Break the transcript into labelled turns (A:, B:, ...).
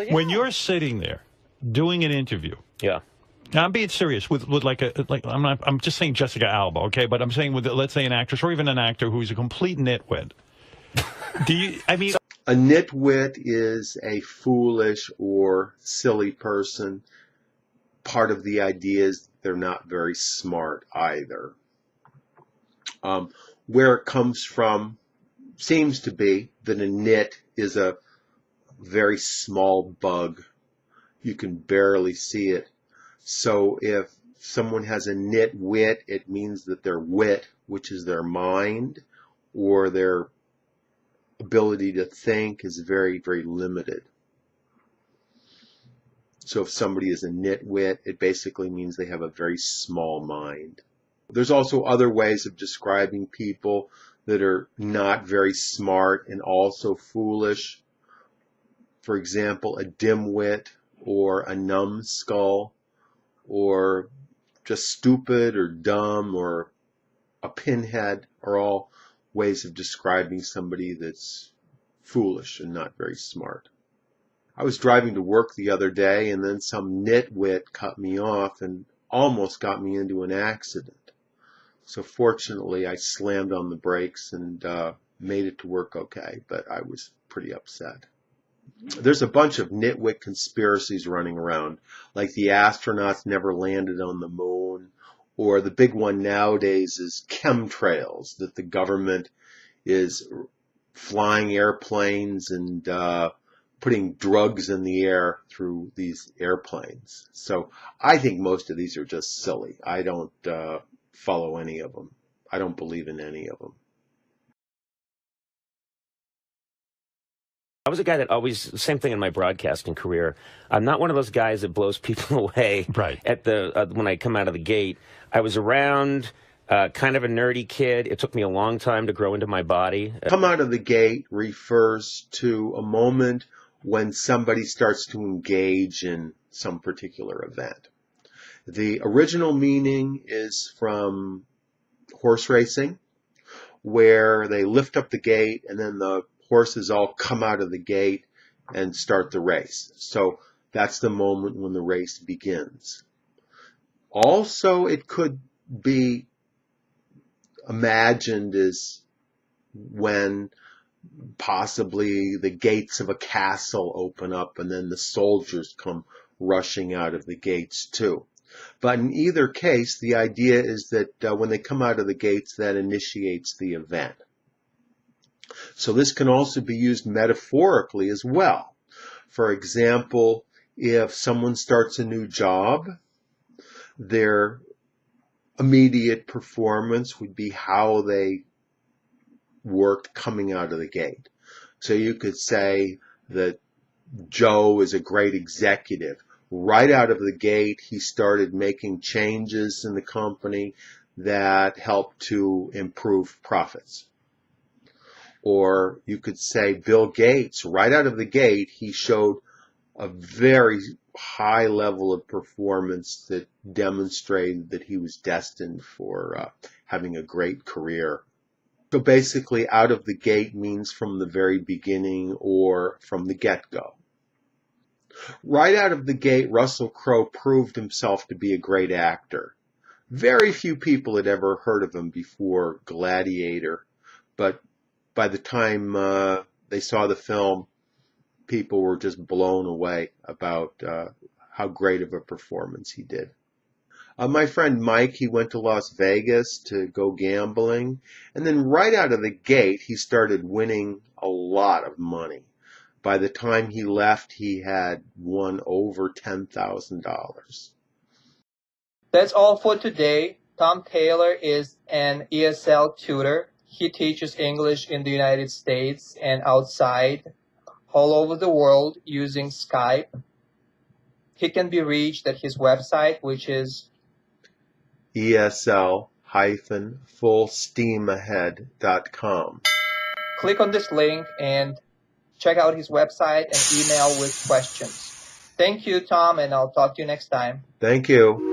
A: When you're sitting there doing an interview,
B: Yeah.
A: now I'm being serious with I'm just saying Jessica Alba, okay, but I'm saying with let's say an actress or even an actor who's a complete nitwit.
C: A nitwit is a foolish or silly person. Part of the idea is they're not very smart either. Where it comes from seems to be that a nit is a very small bug. You can barely see it. So if someone has a nitwit, it means that their wit, which is their mind, or their ability to think, is very, very limited. So if somebody is a nitwit, it basically means they have a very small mind. There's also other ways of describing people that are not very smart and also foolish. For example, a dimwit or a numbskull, or just stupid or dumb or a pinhead are all ways of describing somebody that's foolish and not very smart. I was driving to work the other day, and then some nitwit cut me off and almost got me into an accident. So fortunately, I slammed on the brakes and made it to work okay, but I was pretty upset. There's a bunch of nitwit conspiracies running around, like the astronauts never landed on the moon, or the big one nowadays is chemtrails, that the government is flying airplanes and putting drugs in the air through these airplanes. So I think most of these are just silly. I don't follow any of them. I don't believe in any of them.
B: I was a guy that always, same thing in my broadcasting career. I'm not one of those guys that blows people away
A: Right.
B: at when I come out of the gate. I was around, kind of a nerdy kid. It took me a long time to grow into my body.
C: Come out of the gate refers to a moment when somebody starts to engage in some particular event. The original meaning is from horse racing, where they lift up the gate and then the horses all come out of the gate and start the race. So that's the moment when the race begins. Also, it could be imagined as when possibly the gates of a castle open up and then the soldiers come rushing out of the gates too. But in either case, the idea is that when they come out of the gates, that initiates the event. So this can also be used metaphorically as well. For example, if someone starts a new job, their immediate performance would be how they worked coming out of the gate. So you could say that Joe is a great executive. Right out of the gate, he started making changes in the company that helped to improve profits. Or you could say Bill Gates, right out of the gate, he showed a very high level of performance that demonstrated that he was destined for having a great career. So basically, out of the gate means from the very beginning or from the get-go. Right out of the gate, Russell Crowe proved himself to be a great actor. Very few people had ever heard of him before Gladiator, but by the time they saw the film, people were just blown away about how great of a performance he did. My friend Mike, he went to Las Vegas to go gambling, and then right out of the gate, he started winning a lot of money. By the time he left, he had won over $10,000.
D: That's all for today. Tom Taylor is an ESL tutor. He teaches English in the United States and outside, all over the world using Skype. He can be reached at his website, which is
C: ESL-fullsteamahead.com.
D: click on this link and check out his website and email with questions. Thank you, Tom, and I'll talk to you next time.
C: Thank you.